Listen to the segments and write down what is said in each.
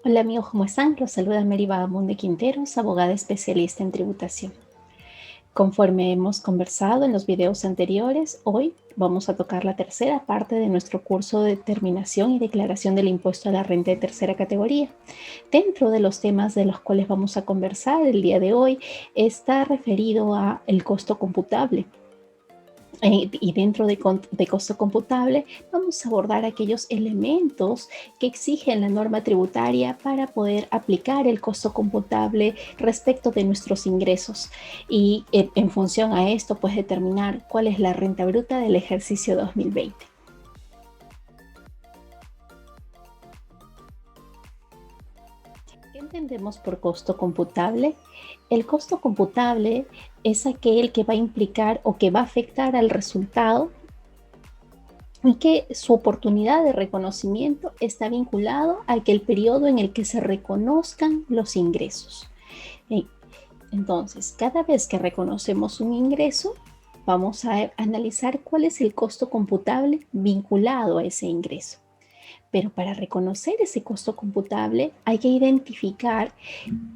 Hola amigos, ¿cómo están? Los saluda Mary Vagamonde Quinteros, abogada especialista en tributación. Conforme hemos conversado en los videos anteriores, hoy vamos a tocar la tercera parte de nuestro curso de determinación y declaración del impuesto a la renta de tercera categoría. Dentro de los temas de los cuales vamos a conversar el día de hoy está referido a el costo computable. Y dentro de costo computable vamos a abordar aquellos elementos que exigen la norma tributaria para poder aplicar el costo computable respecto de nuestros ingresos y en función a esto pues determinar cuál es la renta bruta del ejercicio 2020. ¿Qué entendemos por costo computable? El costo computable es aquel que va a implicar o que va a afectar al resultado y que su oportunidad de reconocimiento está vinculado a que el periodo en el que se reconozcan los ingresos. Entonces, cada vez que reconocemos un ingreso, vamos a analizar cuál es el costo computable vinculado a ese ingreso. Pero para reconocer ese costo computable hay que identificar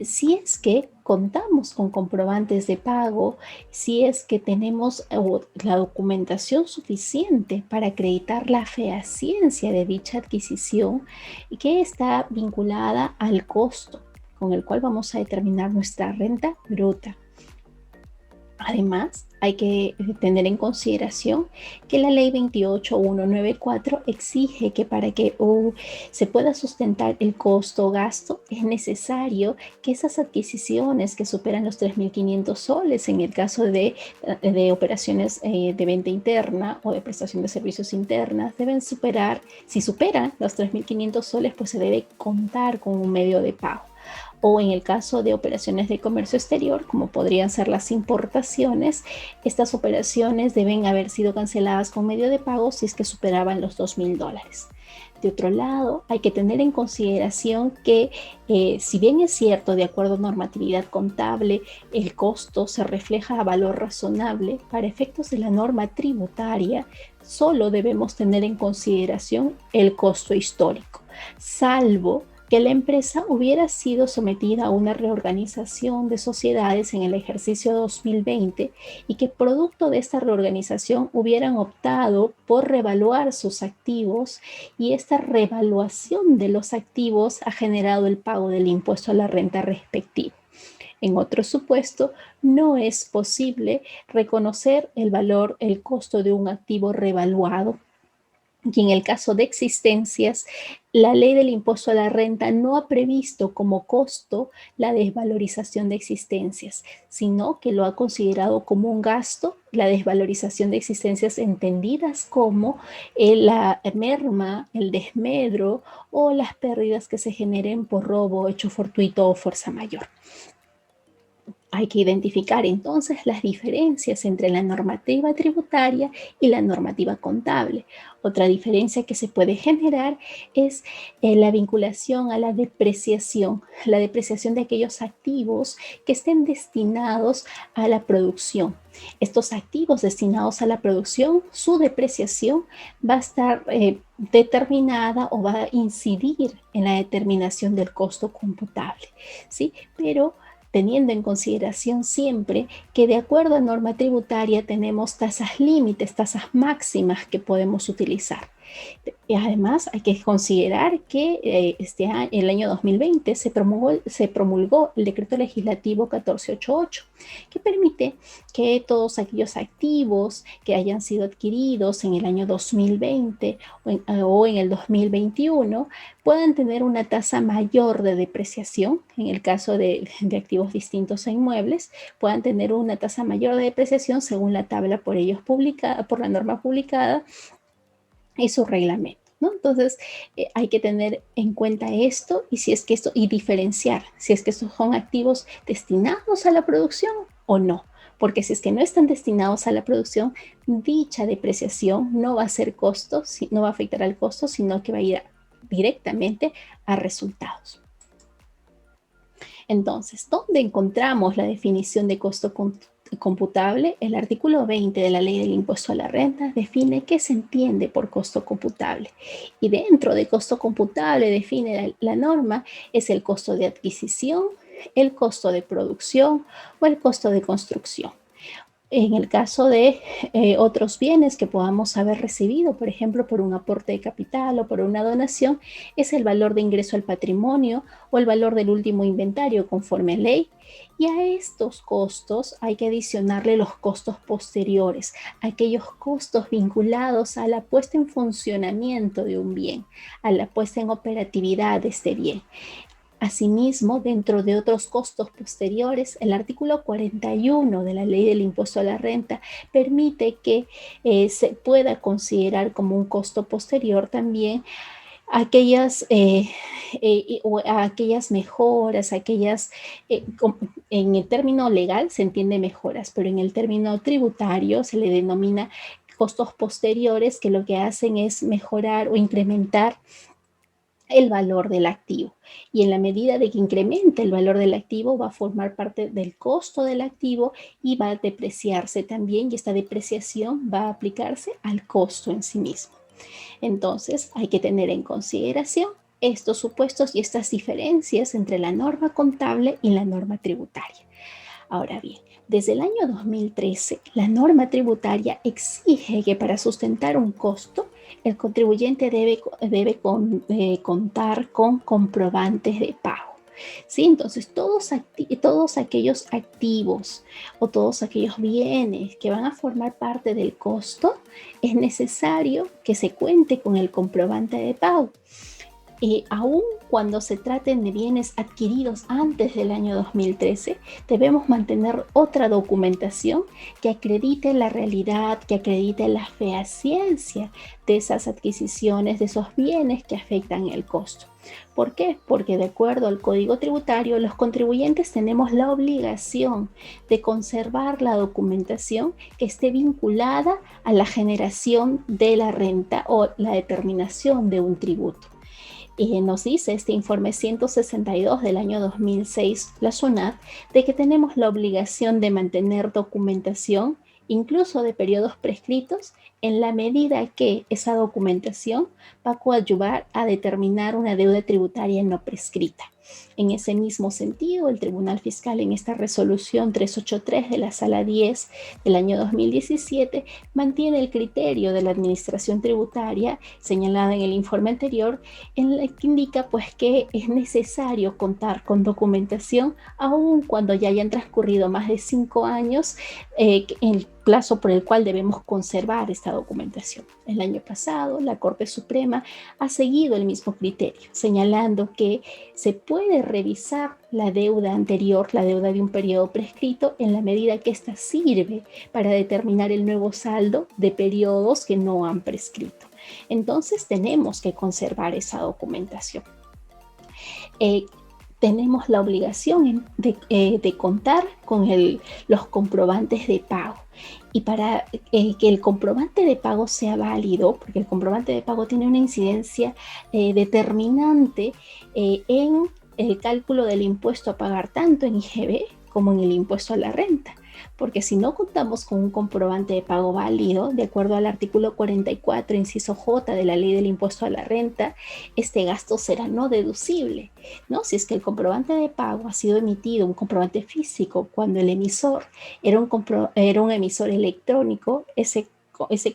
si es que contamos con comprobantes de pago, si es que tenemos la documentación suficiente para acreditar la fehaciencia de dicha adquisición y que está vinculada al costo con el cual vamos a determinar nuestra renta bruta. Además, hay que tener en consideración que la ley 28194 exige que para que se pueda sustentar el costo o gasto es necesario que esas adquisiciones que superan los 3.500 soles en el caso de operaciones de venta interna o de prestación de servicios internas deben superar, si superan los 3.500 soles pues se debe contar con un medio de pago. O en el caso de operaciones de comercio exterior, como podrían ser las importaciones, estas operaciones deben haber sido canceladas con medio de pago si es que superaban los $2.000. De otro lado, hay que tener en consideración que si bien es cierto, de acuerdo a normatividad contable, el costo se refleja a valor razonable, para efectos de la norma tributaria, solo debemos tener en consideración el costo histórico, salvo que la empresa hubiera sido sometida a una reorganización de sociedades en el ejercicio 2020 y que producto de esta reorganización hubieran optado por revaluar sus activos y esta revaluación de los activos ha generado el pago del impuesto a la renta respectivo. En otro supuesto, no es posible reconocer el valor, el costo de un activo revaluado. Y en el caso de existencias, la ley del impuesto a la renta no ha previsto como costo la desvalorización de existencias, sino que lo ha considerado como un gasto, la desvalorización de existencias entendidas como la merma, el desmedro o las pérdidas que se generen por robo, hecho fortuito o fuerza mayor. Hay que identificar entonces las diferencias entre la normativa tributaria y la normativa contable. Otra diferencia que se puede generar es la vinculación a la depreciación de aquellos activos que estén destinados a la producción. Estos activos destinados a la producción, su depreciación va a estar determinada o va a incidir en la determinación del costo computable, ¿sí? Pero teniendo en consideración siempre que de acuerdo a norma tributaria tenemos tasas límites, tasas máximas que podemos utilizar. Y además, hay que considerar que el año 2020 se promulgó el decreto legislativo 1488, que permite que todos aquellos activos que hayan sido adquiridos en el año 2020 o en el 2021 puedan tener una tasa mayor de depreciación, en el caso de activos distintos a inmuebles, puedan tener una tasa mayor de depreciación según la tabla por ellos publicada, por la norma publicada y su reglamento, ¿no? Entonces, hay que tener en cuenta esto y si es que esto, y diferenciar si es que estos son activos destinados a la producción o no. Porque si es que no están destinados a la producción, dicha depreciación no va a ser costo, no va a afectar al costo, sino que va a ir directamente a resultados. Entonces, ¿dónde encontramos la definición de costo computable, el artículo 20 de la Ley del Impuesto a la Renta define qué se entiende por costo computable. Y dentro de costo computable define la norma es el costo de adquisición, el costo de producción o el costo de construcción. En el caso de otros bienes que podamos haber recibido, por ejemplo, por un aporte de capital o por una donación, es el valor de ingreso al patrimonio o el valor del último inventario conforme a ley. Y a estos costos hay que adicionarle los costos posteriores, aquellos costos vinculados a la puesta en funcionamiento de un bien, a la puesta en operatividad de este bien. Asimismo, dentro de otros costos posteriores, el artículo 41 de la Ley del Impuesto a la Renta permite que se pueda considerar como un costo posterior también aquellas, aquellas mejoras, en el término legal se entiende mejoras, pero en el término tributario se le denomina costos posteriores que lo que hacen es mejorar o incrementar el valor del activo. Y en la medida de que incremente el valor del activo, va a formar parte del costo del activo y va a depreciarse también, y esta depreciación va a aplicarse al costo en sí mismo. Entonces, hay que tener en consideración estos supuestos y estas diferencias entre la norma contable y la norma tributaria. Ahora bien, desde el año 2013, la norma tributaria exige que para sustentar un costo, el contribuyente debe contar con comprobantes de pago. ¿Sí? Entonces, todos aquellos activos o todos aquellos bienes que van a formar parte del costo, es necesario que se cuente con el comprobante de pago. Aún cuando se traten de bienes adquiridos antes del año 2013, debemos mantener otra documentación que acredite la realidad, que acredite la fehaciencia de esas adquisiciones, de esos bienes que afectan el costo. ¿Por qué? Porque de acuerdo al Código Tributario, los contribuyentes tenemos la obligación de conservar la documentación que esté vinculada a la generación de la renta o la determinación de un tributo. Y nos dice este informe 162 del año 2006, la SUNAT, de que tenemos la obligación de mantener documentación, incluso de periodos prescritos, en la medida que esa documentación va a coadyuvar a determinar una deuda tributaria no prescrita. En ese mismo sentido, el Tribunal Fiscal en esta resolución 383 de la Sala 10 del año 2017 mantiene el criterio de la Administración Tributaria señalada en el informe anterior, en la que indica pues que es necesario contar con documentación aun cuando ya hayan transcurrido más de 5 años el plazo por el cual debemos conservar esta documentación. El año pasado, la Corte Suprema ha seguido el mismo criterio, señalando que se puede revisar la deuda anterior, la deuda de un periodo prescrito, en la medida que ésta sirve para determinar el nuevo saldo de periodos que no han prescrito. Entonces, tenemos que conservar esa documentación. Tenemos la obligación de contar con los comprobantes de pago. Y para que el comprobante de pago sea válido, porque el comprobante de pago tiene una incidencia determinante en el cálculo del impuesto a pagar tanto en IGB como en el impuesto a la renta. Porque si no contamos con un comprobante de pago válido, de acuerdo al artículo 44, inciso J de la Ley del Impuesto a la Renta, este gasto será no deducible, ¿no? Si es que el comprobante de pago ha sido emitido, un comprobante físico, cuando el emisor era un emisor electrónico, ese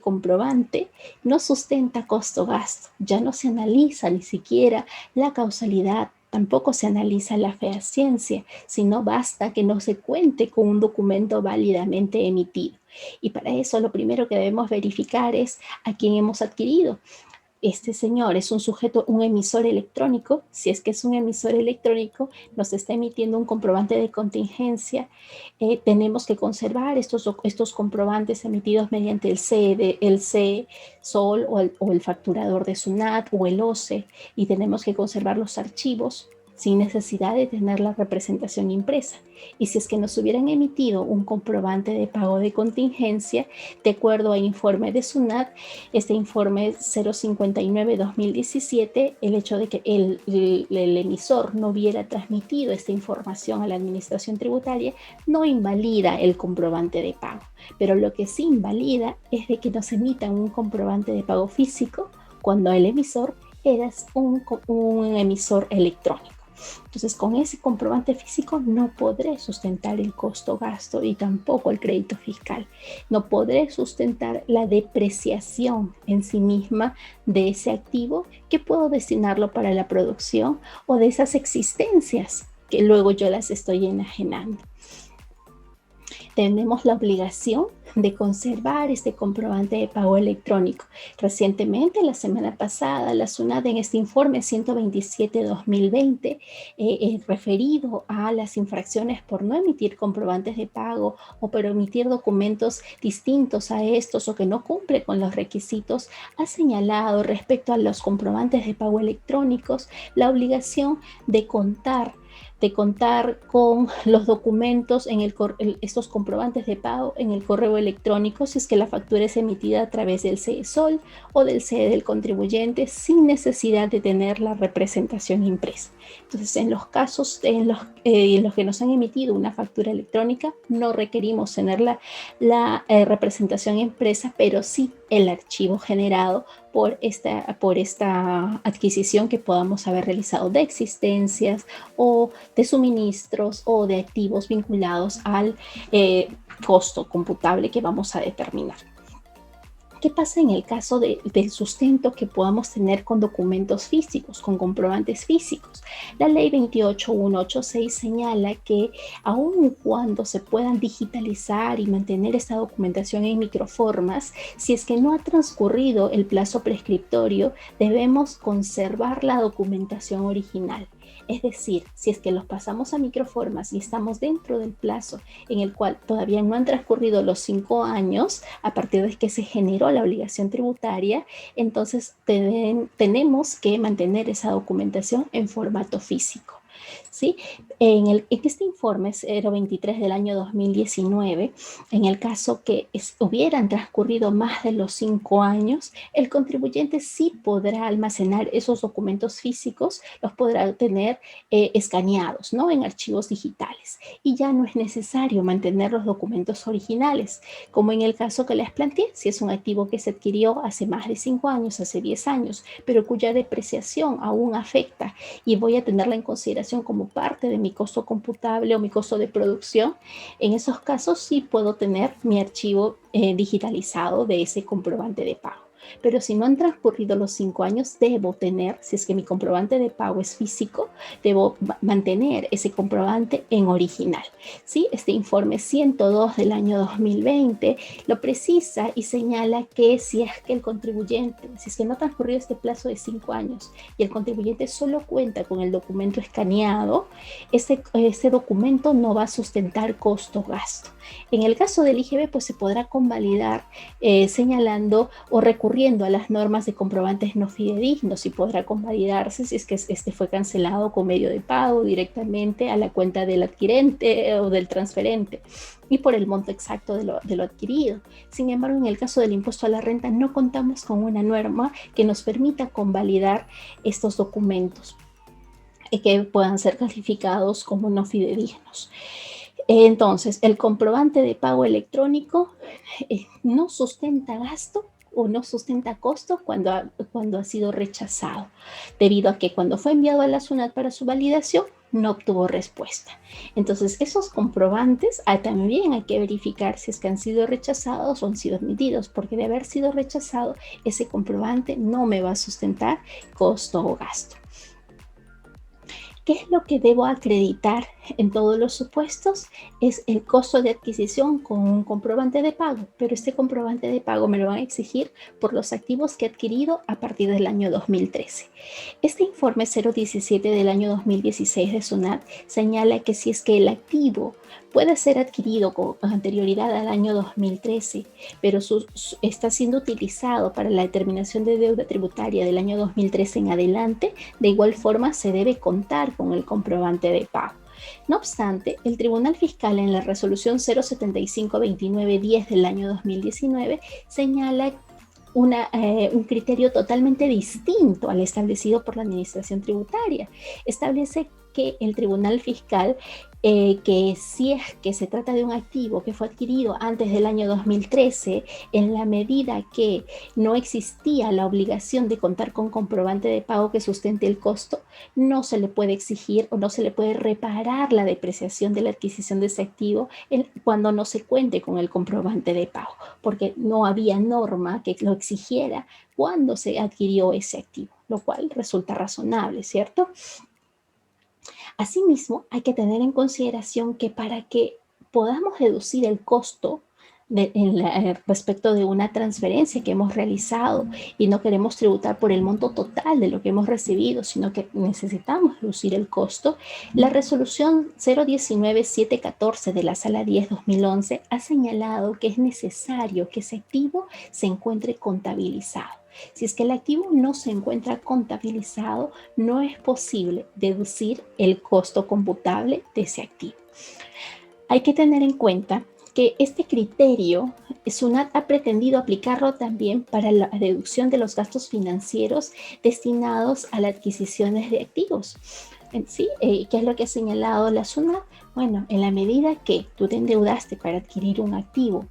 comprobante no sustenta costo-gasto, ya no se analiza ni siquiera la causalidad. Tampoco se analiza la fehaciencia, sino basta que no se cuente con un documento válidamente emitido. Y para eso lo primero que debemos verificar es a quién hemos adquirido. Este señor es un sujeto, un emisor electrónico. Si es que es un emisor electrónico, nos está emitiendo un comprobante de contingencia. Tenemos que conservar estos comprobantes emitidos mediante el CE, SOL o el facturador de SUNAT o el OCE, y tenemos que conservar los archivos sin necesidad de tener la representación impresa. Y si es que nos hubieran emitido un comprobante de pago de contingencia, de acuerdo al informe de SUNAT, este informe 059-2017, el hecho de que el emisor no hubiera transmitido esta información a la administración tributaria no invalida el comprobante de pago. Pero lo que sí invalida es de que nos emitan un comprobante de pago físico cuando el emisor era un emisor electrónico. Entonces, con ese comprobante físico no podré sustentar el costo-gasto y tampoco el crédito fiscal. No podré sustentar la depreciación en sí misma de ese activo que puedo destinarlo para la producción o de esas existencias que luego yo las estoy enajenando. Tenemos la obligación de conservar este comprobante de pago electrónico. Recientemente, la semana pasada, la SUNAT en este informe 127-2020, referido a las infracciones por no emitir comprobantes de pago o por emitir documentos distintos a estos o que no cumple con los requisitos, ha señalado respecto a los comprobantes de pago electrónicos la obligación de contar con los documentos estos comprobantes de pago en el correo electrónico si es que la factura es emitida a través del CESOL o del CE del contribuyente sin necesidad de tener la representación impresa. Entonces, en los casos en los que nos han emitido una factura electrónica, no requerimos tener la representación impresa, pero sí el archivo generado por esta adquisición que podamos haber realizado de existencias o de suministros o de activos vinculados al costo computable que vamos a determinar. ¿Qué pasa en el caso del sustento que podamos tener con documentos físicos, con comprobantes físicos? La ley 28186 señala que aun cuando se puedan digitalizar y mantener esta documentación en microformas, si es que no ha transcurrido el plazo prescriptorio, debemos conservar la documentación original. Es decir, si es que los pasamos a microformas y estamos dentro del plazo en el cual todavía no han transcurrido los 5 años a partir de que se generó la obligación tributaria, entonces tenemos que mantener esa documentación en formato físico. ¿Sí? En este informe 023 del año 2019, en el caso que hubieran transcurrido más de los 5 años, el contribuyente sí podrá almacenar esos documentos físicos, los podrá tener escaneados, ¿no? En archivos digitales. Y ya no es necesario mantener los documentos originales, como en el caso que les planteé, si es un activo que se adquirió hace más de 5 años, hace 10 años, pero cuya depreciación aún afecta y voy a tenerla en consideración como parte de mi costo computable o mi costo de producción, en esos casos sí puedo tener mi archivo digitalizado de ese comprobante de pago. Pero si no han transcurrido los 5 años, debo tener, si es que mi comprobante de pago es físico, debo mantener ese comprobante en original. ¿Sí? Este informe 102 del año 2020 lo precisa y señala que si es que el contribuyente, si es que no ha transcurrido este plazo de 5 años y el contribuyente solo cuenta con el documento escaneado, ese documento no va a sustentar costo-gasto. En el caso del IGB, pues se podrá convalidar señalando o recurriendo a las normas de comprobantes no fidedignos y podrá convalidarse si es que este fue cancelado con medio de pago directamente a la cuenta del adquirente o del transferente y por el monto exacto de lo adquirido. Sin embargo, en el caso del impuesto a la renta no contamos con una norma que nos permita convalidar estos documentos que puedan ser calificados como no fidedignos. Entonces, el comprobante de pago electrónico no sustenta gasto o no sustenta costo cuando ha sido rechazado, debido a que cuando fue enviado a la SUNAT para su validación, no obtuvo respuesta. Entonces, esos comprobantes también hay que verificar si es que han sido rechazados o han sido admitidos, porque de haber sido rechazado, ese comprobante no me va a sustentar costo o gasto. ¿Qué es lo que debo acreditar en todos los supuestos es el costo de adquisición con un comprobante de pago, pero este comprobante de pago me lo van a exigir por los activos que he adquirido a partir del año 2013. Este informe 017 del año 2016 de SUNAT señala que si es que el activo puede ser adquirido con anterioridad al año 2013, pero está siendo utilizado para la determinación de deuda tributaria del año 2013 en adelante, de igual forma se debe contar con el comprobante de pago. No obstante, el Tribunal Fiscal en la resolución 075-2910 del año 2019 señala un criterio totalmente distinto al establecido por la Administración Tributaria. Establece que el Tribunal Fiscal, que si es que se trata de un activo que fue adquirido antes del año 2013, en la medida que no existía la obligación de contar con comprobante de pago que sustente el costo, no se le puede exigir o no se le puede reparar la depreciación de la adquisición de ese activo cuando no se cuente con el comprobante de pago, porque no había norma que lo exigiera cuando se adquirió ese activo, lo cual resulta razonable, ¿cierto? Asimismo, hay que tener en consideración que para que podamos deducir el costo respecto de una transferencia que hemos realizado y no queremos tributar por el monto total de lo que hemos recibido, sino que necesitamos deducir el costo, la resolución 019-714 de la Sala 10-2011 ha señalado que es necesario que ese activo se encuentre contabilizado. Si es que el activo no se encuentra contabilizado, no es posible deducir el costo computable de ese activo. Hay que tener en cuenta que este criterio SUNAT ha pretendido aplicarlo también para la deducción de los gastos financieros destinados a las adquisiciones de activos. ¿Sí? ¿Qué es lo que ha señalado la SUNAT? Bueno, en la medida que tú te endeudaste para adquirir un activo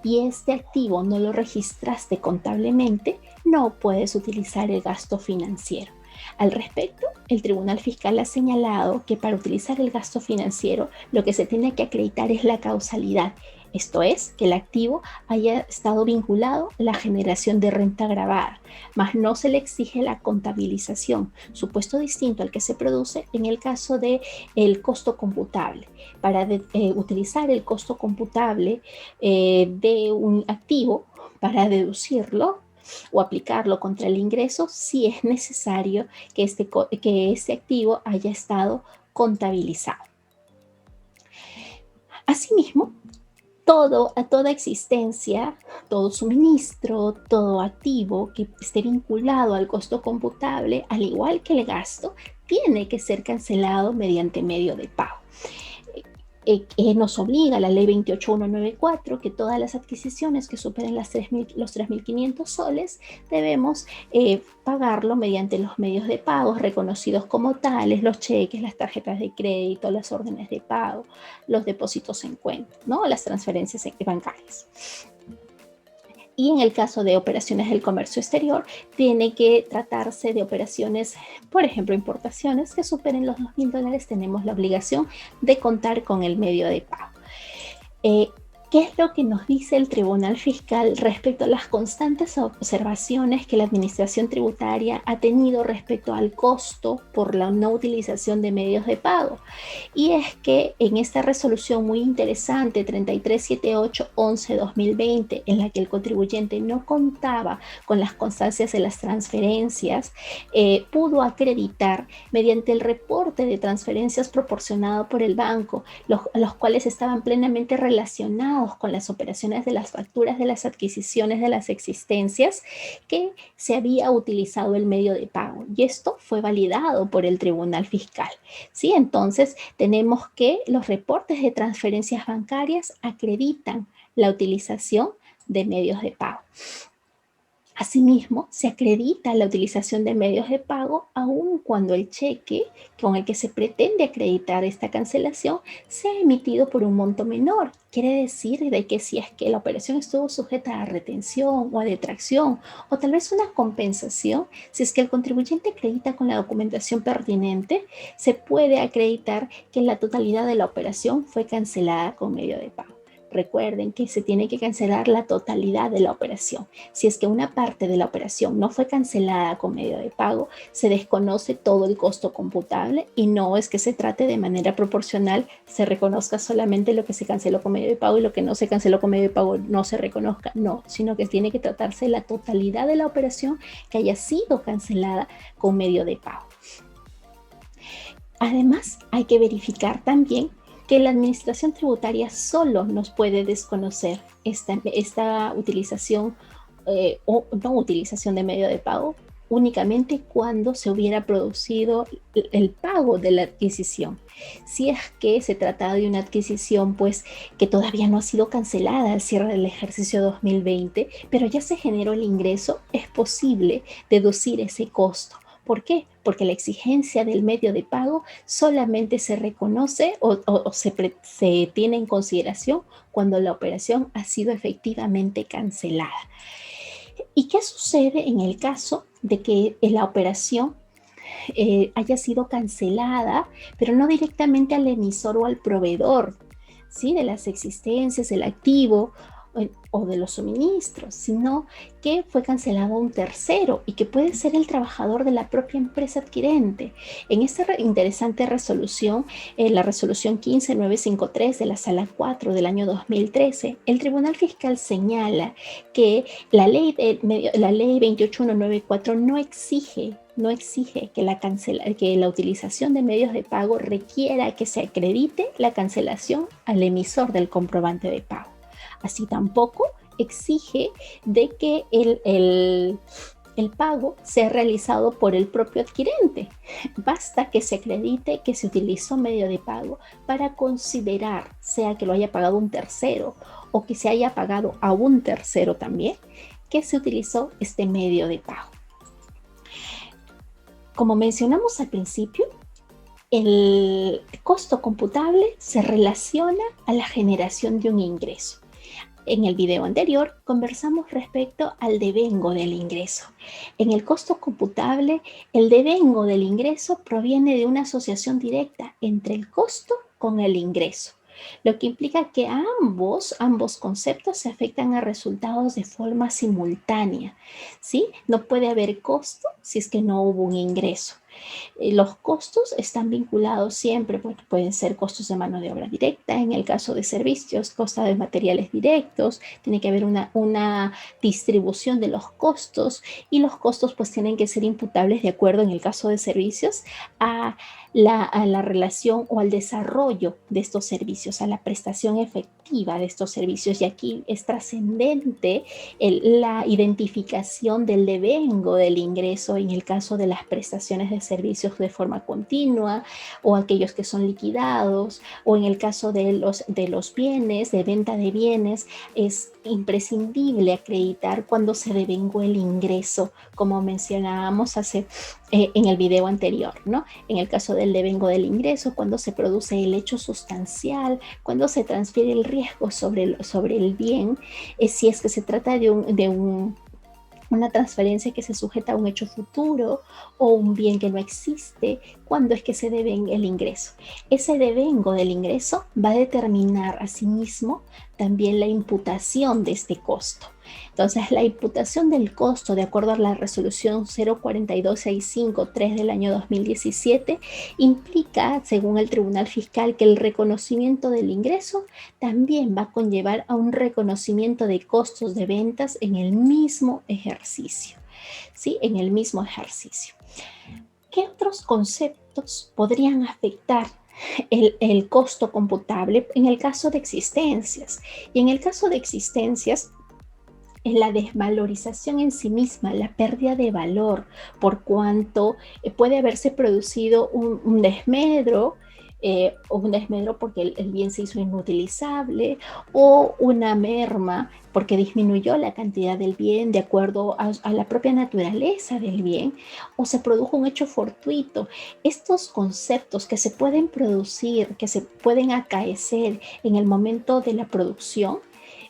y este activo no lo registraste contablemente, no puedes utilizar el gasto financiero. Al respecto, el Tribunal Fiscal ha señalado que para utilizar el gasto financiero lo que se tiene que acreditar es la causalidad, esto es, que el activo haya estado vinculado a la generación de renta gravada, mas no se le exige la contabilización, supuesto distinto al que se produce en el caso del costo computable. Para utilizar el costo computable de un activo para deducirlo, o aplicarlo contra el ingreso, sí es necesario que este activo haya estado contabilizado. Asimismo, toda existencia, todo suministro, todo activo que esté vinculado al costo computable, al igual que el gasto, tiene que ser cancelado mediante medio de pago. Nos obliga la ley 28194 que todas las adquisiciones que superen los 3.500 soles debemos pagarlo mediante los medios de pago reconocidos como tales, los cheques, las tarjetas de crédito, las órdenes de pago, los depósitos en cuenta, ¿no? Las transferencias bancarias. Y en el caso de operaciones del comercio exterior, tiene que tratarse de operaciones, por ejemplo, importaciones que superen los $2.000, tenemos la obligación de contar con el medio de pago. ¿Qué es lo que nos dice el Tribunal Fiscal respecto a las constantes observaciones que la Administración Tributaria ha tenido respecto al costo por la no utilización de medios de pago? Y es que en esta resolución muy interesante 3378-11-2020, en la que el contribuyente no contaba con las constancias de las transferencias, pudo acreditar mediante el reporte de transferencias proporcionado por el banco, los cuales estaban plenamente relacionados con las operaciones de las facturas de las adquisiciones de las existencias, que se había utilizado el medio de pago, y esto fue validado por el Tribunal Fiscal. ¿Sí? Entonces tenemos que los reportes de transferencias bancarias acreditan la utilización de medios de pago. Asimismo, se acredita la utilización de medios de pago aun cuando el cheque con el que se pretende acreditar esta cancelación sea emitido por un monto menor. Quiere decir de que si es que la operación estuvo sujeta a retención o a detracción o tal vez una compensación, si es que el contribuyente acredita con la documentación pertinente, se puede acreditar que la totalidad de la operación fue cancelada con medio de pago. recuerden que se tiene que cancelar la totalidad de la operación. Si es que una parte de la operación no fue cancelada con medio de pago, se desconoce todo el costo computable y no es que se trate de manera proporcional, se reconozca solamente lo que se canceló con medio de pago y lo que no se canceló con medio de pago no se reconozca, no, sino que tiene que tratarse la totalidad de la operación que haya sido cancelada con medio de pago. Además, hay que verificar también que la administración tributaria solo nos puede desconocer esta utilización o no utilización de medio de pago únicamente cuando se hubiera producido el pago de la adquisición. Si es que se trata de una adquisición pues que todavía no ha sido cancelada al cierre del ejercicio 2020, pero ya se generó el ingreso, es posible deducir ese costo. ¿Por qué? Porque la exigencia del medio de pago solamente se reconoce o se tiene en consideración cuando la operación ha sido efectivamente cancelada. ¿Y qué sucede en el caso de que la operación haya sido cancelada, pero no directamente al emisor o al proveedor, ¿sí? De las existencias, el activo o de los suministros, sino que fue cancelado a un tercero y que puede ser el trabajador de la propia empresa adquirente? En esta interesante resolución, la resolución 15953 de la Sala 4 del año 2013, el Tribunal Fiscal señala que la ley 28194 no exige que la utilización de medios de pago requiera que se acredite la cancelación al emisor del comprobante de pago. Así tampoco exige de que el pago sea realizado por el propio adquirente. Basta que se acredite que se utilizó medio de pago para considerar, sea que lo haya pagado un tercero o que se haya pagado a un tercero también, que se utilizó este medio de pago. Como mencionamos al principio, el costo computable se relaciona a la generación de un ingreso. En el video anterior conversamos respecto al devengo del ingreso. En el costo computable, el devengo del ingreso proviene de una asociación directa entre el costo con el ingreso, lo que implica que ambos conceptos se afectan a resultados de forma simultánea, ¿sí? No puede haber costo si es que no hubo un ingreso. Los costos están vinculados siempre, porque pueden ser costos de mano de obra directa, en el caso de servicios, costos de materiales directos, tiene que haber una distribución de los costos y los costos pues tienen que ser imputables de acuerdo, en el caso de servicios, a la relación o al desarrollo de estos servicios, a la prestación efectiva de estos servicios. Y aquí es trascendente la identificación del devengo del ingreso en el caso de las prestaciones de servicios de forma continua o aquellos que son liquidados, o en el caso de los bienes, de venta de bienes, es imprescindible acreditar cuando se devengó el ingreso, como mencionábamos en el video anterior, ¿no? En el caso del devengo del ingreso, cuando se produce el hecho sustancial, cuando se transfiere el riesgo sobre el bien, si es que se trata de una transferencia que se sujeta a un hecho futuro o un bien que no existe, cuando es que se devenga el ingreso. Ese devengo del ingreso va a determinar asimismo también la imputación de este costo. Entonces, la imputación del costo, de acuerdo a la resolución 042653 del año 2017, implica, según el Tribunal Fiscal, que el reconocimiento del ingreso también va a conllevar a un reconocimiento de costos de ventas en el mismo ejercicio, ¿sí? En el mismo ejercicio. ¿Qué otros conceptos podrían afectar el costo computable en el caso de existencias? Y en el caso de existencias, es la desvalorización en sí misma, la pérdida de valor, por cuanto puede haberse producido un desmedro, o un desmedro porque el bien se hizo inutilizable, o una merma porque disminuyó la cantidad del bien de acuerdo a la propia naturaleza del bien, o se produjo un hecho fortuito. Estos conceptos que se pueden producir, que se pueden acaecer en el momento de la producción,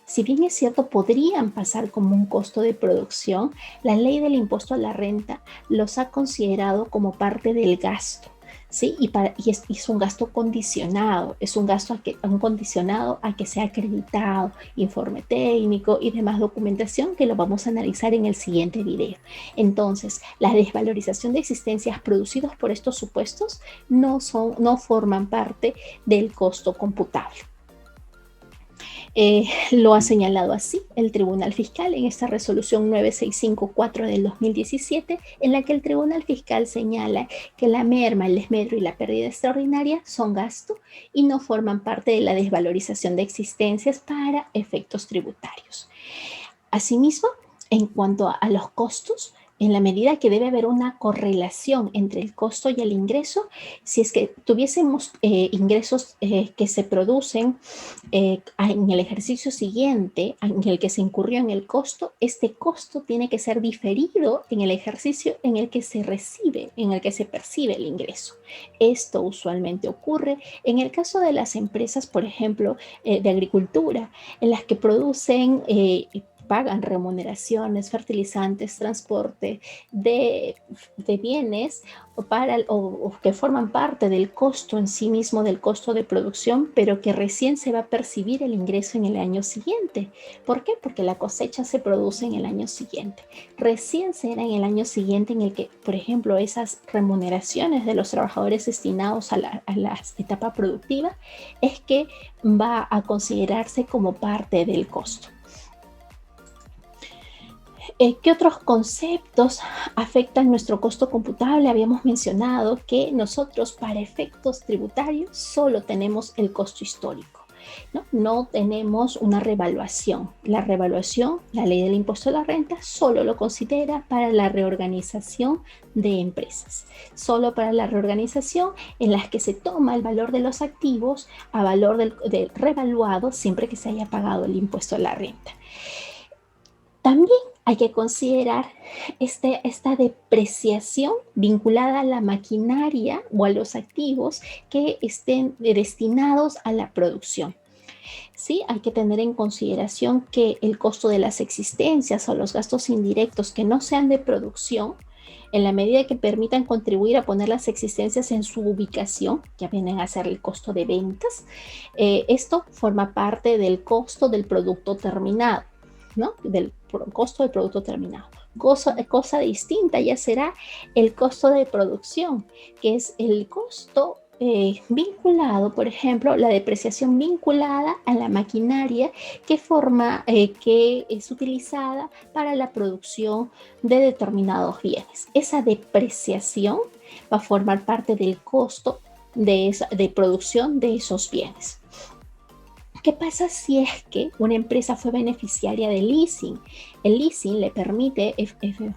si bien es cierto, podrían pasar como un costo de producción, la ley del impuesto a la renta los ha considerado como parte del gasto, ¿sí? Y es un gasto condicionado, es un condicionado a que sea acreditado, informe técnico y demás documentación que lo vamos a analizar en el siguiente video. Entonces, la desvalorización de existencias producidos por estos supuestos no forman parte del costo computable. Lo ha señalado así el Tribunal Fiscal en esta resolución 9654 del 2017, en la que el Tribunal Fiscal señala que la merma, el desmedro y la pérdida extraordinaria son gasto y no forman parte de la desvalorización de existencias para efectos tributarios. Asimismo, en cuanto a los costos, en la medida que debe haber una correlación entre el costo y el ingreso, si es que tuviésemos ingresos que se producen en el ejercicio siguiente, en el que se incurrió en el costo, este costo tiene que ser diferido en el ejercicio en el que se recibe, en el que se percibe el ingreso. Esto usualmente ocurre en el caso de las empresas, por ejemplo, de agricultura, en las que producen pagan remuneraciones, fertilizantes, transporte de bienes o que forman parte del costo en sí mismo, del costo de producción, pero que recién se va a percibir el ingreso en el año siguiente. ¿Por qué? Porque la cosecha se produce en el año siguiente. Recién será en el año siguiente en el que, por ejemplo, esas remuneraciones de los trabajadores destinados a la etapa productiva es que va a considerarse como parte del costo. ¿Qué otros conceptos afectan nuestro costo computable? Habíamos mencionado que nosotros para efectos tributarios solo tenemos el costo histórico, ¿no? No tenemos una revaluación. La revaluación, la ley del impuesto a la renta, solo lo considera para la reorganización de empresas, solo para la reorganización en las que se toma el valor de los activos a valor del revaluado siempre que se haya pagado el impuesto a la renta. También hay que considerar esta depreciación vinculada a la maquinaria o a los activos que estén destinados a la producción. Sí, hay que tener en consideración que el costo de las existencias o los gastos indirectos que no sean de producción, en la medida que permitan contribuir a poner las existencias en su ubicación, que vienen a ser el costo de ventas, esto forma parte del costo del producto terminado, ¿no? Del costo del producto terminado. Cosa distinta ya será el costo de producción, que es el costo vinculado, por ejemplo, la depreciación vinculada a la maquinaria que es utilizada para la producción de determinados bienes. Esa depreciación va a formar parte del costo de producción de esos bienes. ¿Qué pasa si es que una empresa fue beneficiaria del leasing? El leasing le permite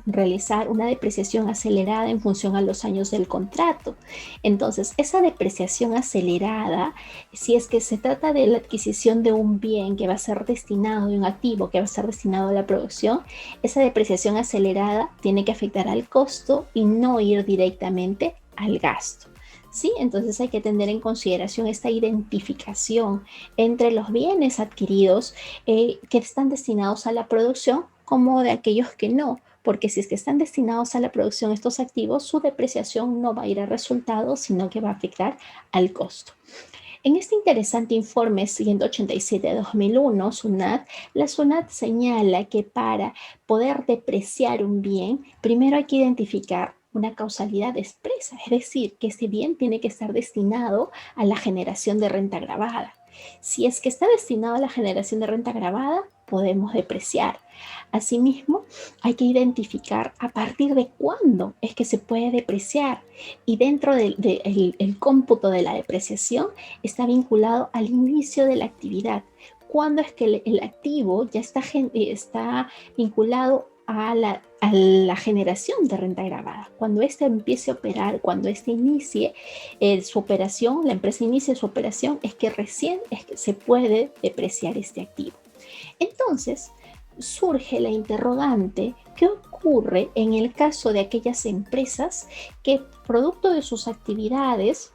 realizar una depreciación acelerada en función a los años del contrato. Entonces, esa depreciación acelerada, si es que se trata de la adquisición de un bien que va a ser destinado, de un activo que va a ser destinado a la producción, esa depreciación acelerada tiene que afectar al costo y no ir directamente al gasto. ¿Sí? Entonces hay que tener en consideración esta identificación entre los bienes adquiridos que están destinados a la producción como de aquellos que no, porque si es que están destinados a la producción estos activos, su depreciación no va a ir a resultados, sino que va a afectar al costo. En este interesante informe 187 de 2001, SUNAT, la SUNAT señala que para poder depreciar un bien, primero hay que identificar una causalidad expresa, es decir, que este bien tiene que estar destinado a la generación de renta gravada. Si es que está destinado a la generación de renta gravada, podemos depreciar. Asimismo, hay que identificar a partir de cuándo es que se puede depreciar y dentro del cómputo de la depreciación está vinculado al inicio de la actividad. ¿Cuándo es que el activo ya está vinculado a la generación de renta gravada? Cuando éste empiece a operar, cuando éste inicie su operación, la empresa inicie su operación, es que recién es que se puede depreciar este activo. Entonces, surge la interrogante: ¿qué ocurre en el caso de aquellas empresas que, producto de sus actividades,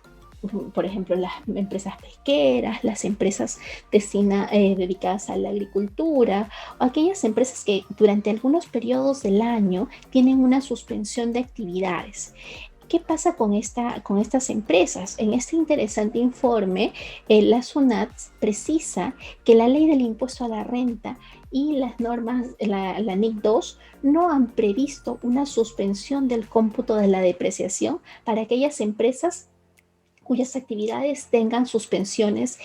por ejemplo, las empresas pesqueras, las empresas dedicadas a la agricultura, o aquellas empresas que durante algunos periodos del año tienen una suspensión de actividades? ¿Qué pasa con estas empresas? En este interesante informe, la SUNAT precisa que la ley del impuesto a la renta y las normas, la NIC 2, no han previsto una suspensión del cómputo de la depreciación para aquellas empresas cuyas actividades tengan suspensiones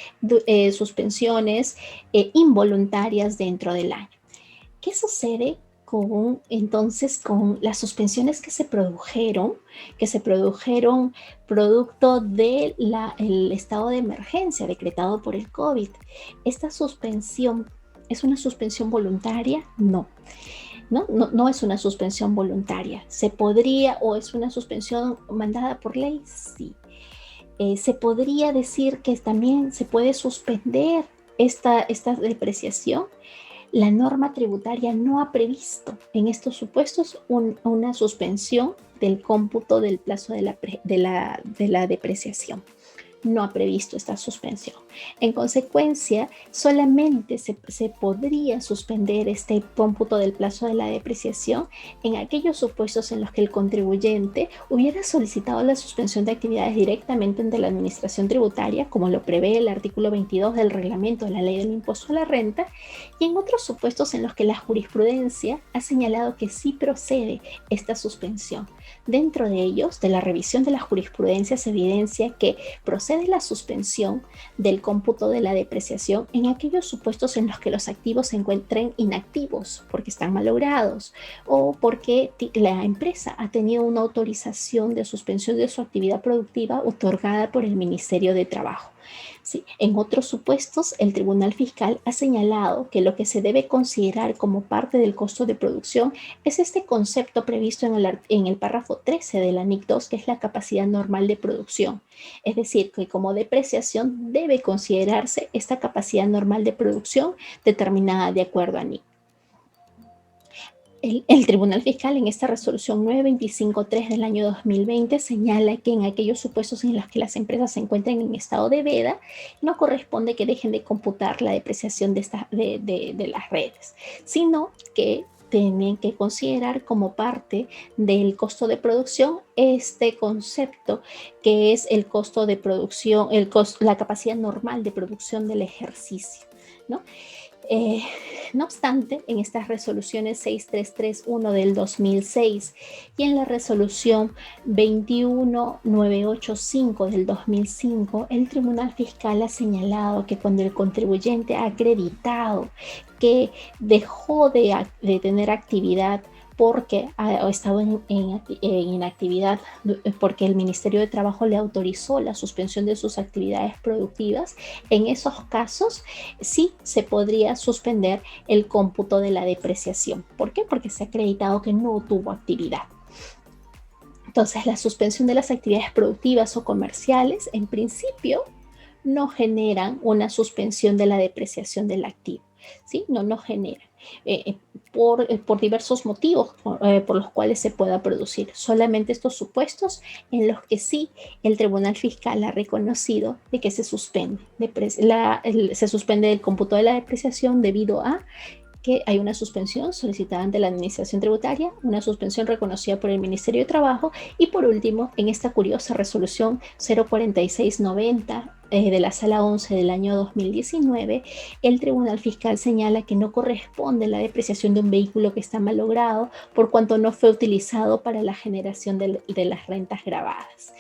involuntarias dentro del año. ¿Qué sucede entonces con las suspensiones que se produjeron producto del estado de emergencia decretado por el COVID? ¿Esta suspensión es una suspensión voluntaria? No. No es una suspensión voluntaria. ¿Se podría o es una suspensión mandada por ley? Sí. Se podría decir que también se puede suspender esta depreciación. La norma tributaria no ha previsto en estos supuestos una suspensión del cómputo del plazo de la depreciación. No ha previsto esta suspensión. En consecuencia, solamente se podría suspender este cómputo del plazo de la depreciación en aquellos supuestos en los que el contribuyente hubiera solicitado la suspensión de actividades directamente ante la administración tributaria, como lo prevé el artículo 22 del reglamento de la ley del impuesto a la renta, y en otros supuestos en los que la jurisprudencia ha señalado que sí procede esta suspensión. Dentro de ellos, de la revisión de la jurisprudencia, se evidencia que procede la suspensión del cómputo de la depreciación en aquellos supuestos en los que los activos se encuentren inactivos porque están malogrados o porque la empresa ha tenido una autorización de suspensión de su actividad productiva otorgada por el Ministerio de Trabajo. Sí, en otros supuestos, el Tribunal Fiscal ha señalado que lo que se debe considerar como parte del costo de producción es este concepto previsto en el párrafo 13 de la NIC 2, que es la capacidad normal de producción. Es decir, que como depreciación debe considerarse esta capacidad normal de producción determinada de acuerdo a NIC. El Tribunal Fiscal en esta resolución 925.3 del año 2020 señala que en aquellos supuestos en los que las empresas se encuentran en estado de veda, no corresponde que dejen de computar la depreciación de las redes, sino que tienen que considerar como parte del costo de producción este concepto que es el costo de producción, la capacidad normal de producción del ejercicio, ¿no? Eh, no obstante, en estas resoluciones 6331 del 2006 y en la resolución 21985 del 2005, el Tribunal Fiscal ha señalado que cuando el contribuyente ha acreditado que dejó de tener actividad porque ha estado en inactividad, porque el Ministerio de Trabajo le autorizó la suspensión de sus actividades productivas, en esos casos sí se podría suspender el cómputo de la depreciación. ¿Por qué? Porque se ha acreditado que no tuvo actividad. Entonces, la suspensión de las actividades productivas o comerciales, en principio, no generan una suspensión de la depreciación del activo. ¿Sí? No generan. Por diversos motivos por los cuales se pueda producir. Solamente estos supuestos en los que sí el Tribunal Fiscal ha reconocido de que se suspende el cómputo de la depreciación debido a que hay una suspensión solicitada ante la Administración Tributaria, una suspensión reconocida por el Ministerio de Trabajo y por último, en esta curiosa resolución 04690 de la Sala 11 del año 2019, el Tribunal Fiscal señala que no corresponde la depreciación de un vehículo que está malogrado por cuanto no fue utilizado para la generación de las rentas grabadas.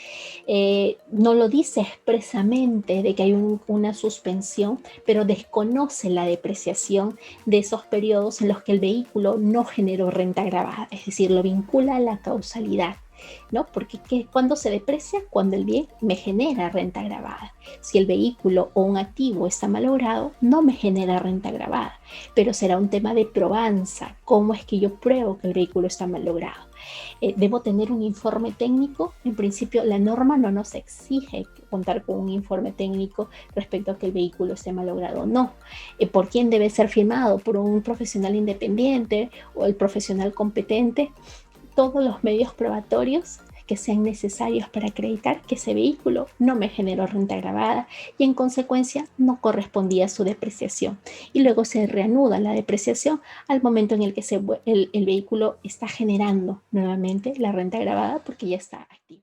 No lo dice expresamente de que hay una suspensión, pero desconoce la depreciación de esos periodos en los que el vehículo no generó renta gravada, es decir, lo vincula a la causalidad, ¿no? Porque ¿cuándo se deprecia? Cuando el bien me genera renta gravada. Si el vehículo o un activo está malogrado, no me genera renta gravada, pero será un tema de probanza. ¿Cómo es que yo pruebo que el vehículo está malogrado? ¿Debo tener un informe técnico? En principio, la norma no nos exige contar con un informe técnico respecto a que el vehículo esté malogrado. No. ¿Por quién debe ser firmado? ¿Por un profesional independiente o el profesional competente? Todos los medios probatorios que sean necesarios para acreditar que ese vehículo no me generó renta gravada y en consecuencia no correspondía a su depreciación. Y luego se reanuda la depreciación al momento en el que el vehículo está generando nuevamente la renta gravada porque ya está activo.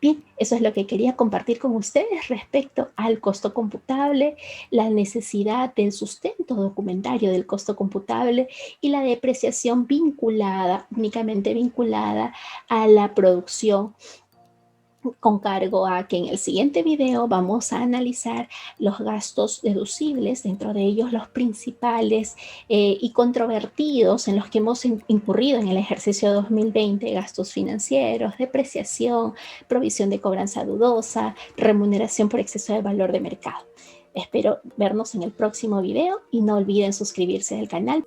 Bien, eso es lo que quería compartir con ustedes respecto al costo computable, la necesidad del sustento documentario del costo computable y la depreciación vinculada, únicamente vinculada a la producción, con cargo a que en el siguiente video vamos a analizar los gastos deducibles, dentro de ellos los principales y controvertidos en los que hemos incurrido en el ejercicio 2020: gastos financieros, depreciación, provisión de cobranza dudosa, remuneración por exceso de valor de mercado. Espero vernos en el próximo video y no olviden suscribirse al canal.